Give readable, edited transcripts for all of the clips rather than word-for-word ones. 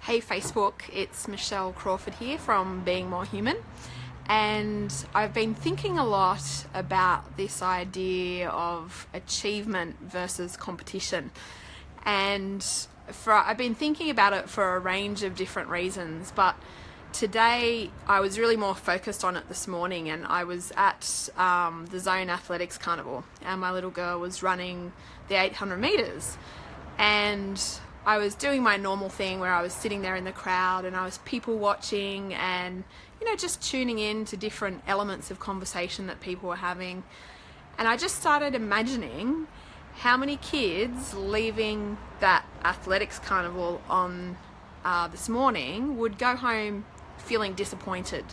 Hey Facebook, it's Michelle Crawford here from Being More Human, and I've been thinking a lot about this idea of achievement versus competition, and I've been thinking about it for a range of different reasons, but today I was really more focused on it this morning, and I was at the Zone Athletics Carnival, and my little girl was running the 800 meters, and I was doing my normal thing where I was sitting there in the crowd and I was people watching and, just tuning in to different elements of conversation that people were having. And I just started imagining how many kids leaving that athletics carnival on this morning would go home feeling disappointed.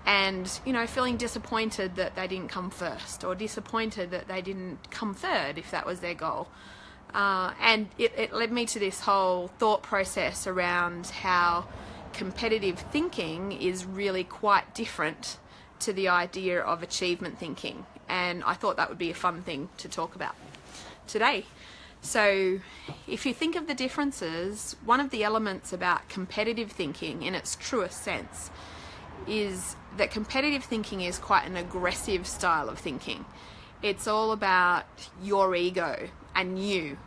And, feeling disappointed that they didn't come first, or disappointed that they didn't come third if that was their goal. And it led me to this whole thought process around how competitive thinking is really quite different to the idea of achievement thinking. And I thought that would be a fun thing to talk about today. So if you think of the differences, one of the elements about competitive thinking in its truest sense is that competitive thinking is quite an aggressive style of thinking. It's all about your ego and you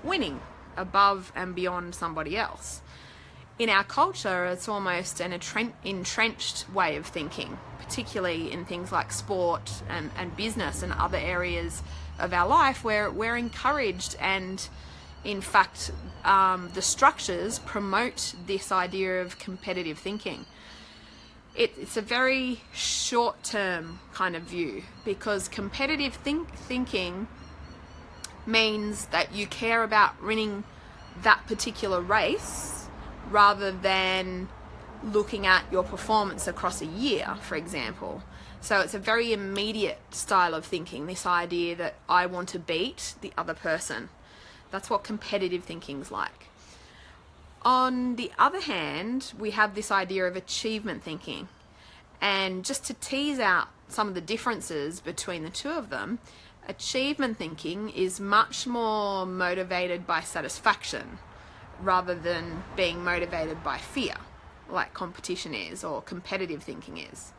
winning above and beyond somebody else. In our culture, it's almost an entrenched way of thinking, particularly in things like sport and business and other areas of our life where we're encouraged, and in fact the structures promote this idea of competitive thinking. It's a very short-term kind of view, because competitive thinking means that you care about winning that particular race rather than looking at your performance across a year, for example. So it's a very immediate style of thinking, this idea that I want to beat the other person. That's what competitive thinking's like. On the other hand, we have this idea of achievement thinking. And just to tease out some of the differences between the two of them, achievement thinking is much more motivated by satisfaction rather than being motivated by fear, like competition is, or competitive thinking is.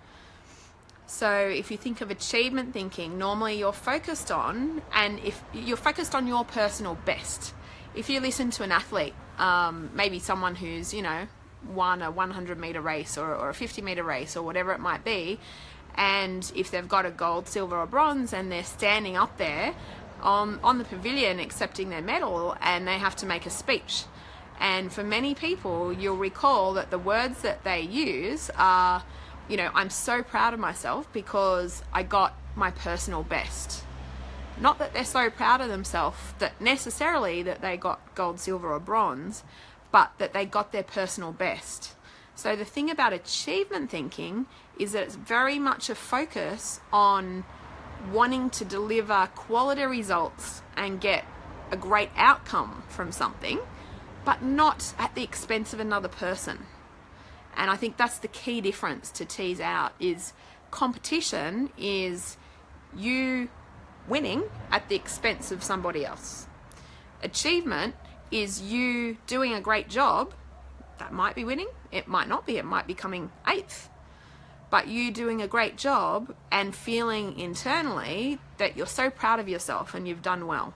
So if you think of achievement thinking, normally you're focused on, and if you're focused on your personal best. If you listen to an athlete, maybe someone who's, won a 100 meter race or a 50 meter race or whatever it might be, and if they've got a gold, silver or bronze and they're standing up there on the pavilion accepting their medal, and they have to make a speech. And for many people, you'll recall that the words that they use are, I'm so proud of myself because I got my personal best. Not that they're so proud of themselves that necessarily that they got gold, silver or bronze, but that they got their personal best. So the thing about achievement thinking is that it's very much a focus on wanting to deliver quality results and get a great outcome from something, but not at the expense of another person. And I think that's the key difference to tease out, is competition is you winning at the expense of somebody else. Achievement is you doing a great job. That might be winning, it might not be, it might be coming 8th. But you doing a great job and feeling internally that you're so proud of yourself and you've done well.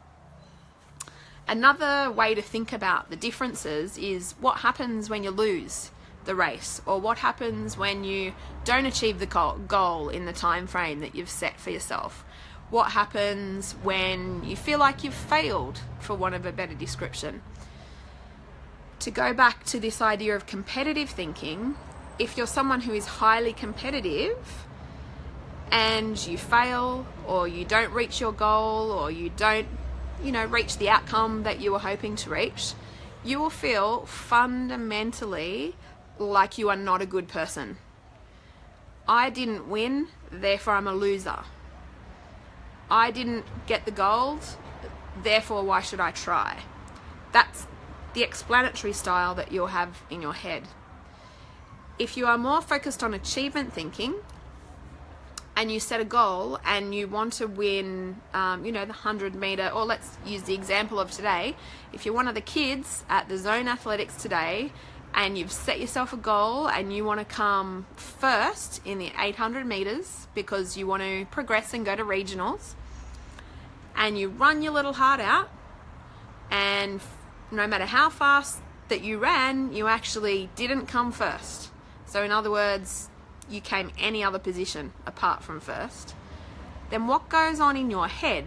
Another way to think about the differences is what happens when you lose the race, or what happens when you don't achieve the goal in the time frame that you've set for yourself. What happens when you feel like you've failed, for want of a better description. To go back to this idea of competitive thinking, if you're someone who is highly competitive and you fail, or you don't reach your goal, or you don't, reach the outcome that you were hoping to reach, you will feel fundamentally like you are not a good person. I didn't win, therefore I'm a loser. I didn't get the gold, therefore why should I try? That's the explanatory style that you'll have in your head. If you are more focused on achievement thinking and you set a goal and you want to win, the 100 meter, or let's use the example of today. If you're one of the kids at the Zone Athletics today and you've set yourself a goal and you want to come first in the 800 meters because you want to progress and go to regionals, and you run your little heart out, and no matter how fast that you ran, you actually didn't come first. So in other words, you came any other position apart from first. Then what goes on in your head,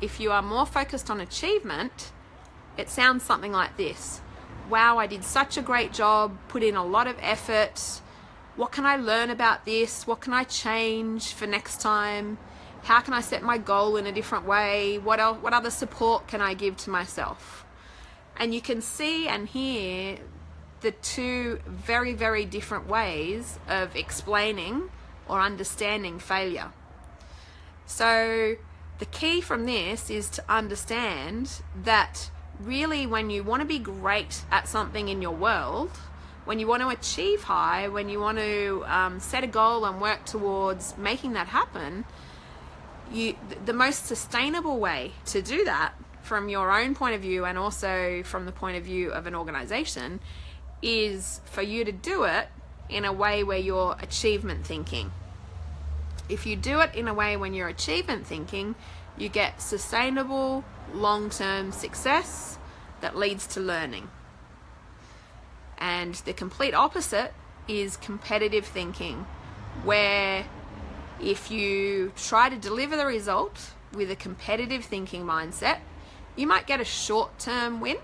if you are more focused on achievement, it sounds something like this. Wow, I did such a great job, put in a lot of effort. What can I learn about this? What can I change for next time? How can I set my goal in a different way? What other support can I give to myself? And you can see and hear the two very, very different ways of explaining or understanding failure. So the key from this is to understand that really when you want to be great at something in your world, when you want to achieve high, when you want to set a goal and work towards making that happen, the most sustainable way to do that from your own point of view and also from the point of view of an organization is for you to do it in a way where you're achievement thinking. If you do it in a way when you're achievement thinking, you get sustainable long-term success that leads to learning. And the complete opposite is competitive thinking, where if you try to deliver the result with a competitive thinking mindset, you might get a short-term win,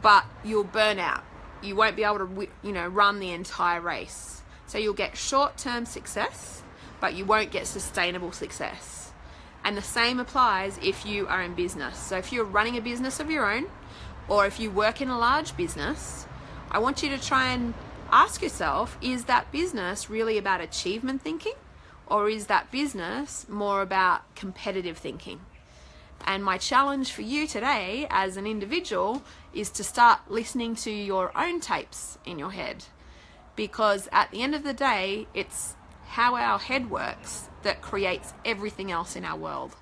but you'll burn out. You won't be able to, run the entire race. So you'll get short-term success, but you won't get sustainable success. And the same applies if you are in business. So if you're running a business of your own, or if you work in a large business, I want you to try and ask yourself, is that business really about achievement thinking? Or is that business more about competitive thinking? And my challenge for you today as an individual is to start listening to your own tapes in your head. Because at the end of the day, it's how our head works that creates everything else in our world.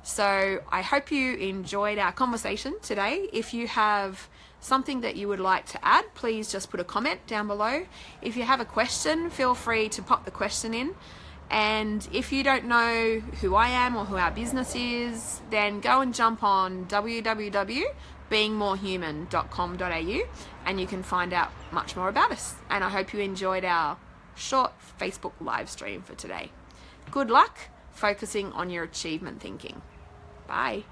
So I hope you enjoyed our conversation today. If you have something that you would like to add, please just put a comment down below. If you have a question, feel free to pop the question in. And if you don't know who I am or who our business is, then go and jump on www.beingmorehuman.com.au and you can find out much more about us. And I hope you enjoyed our short Facebook live stream for today. Good luck focusing on your achievement thinking. Bye.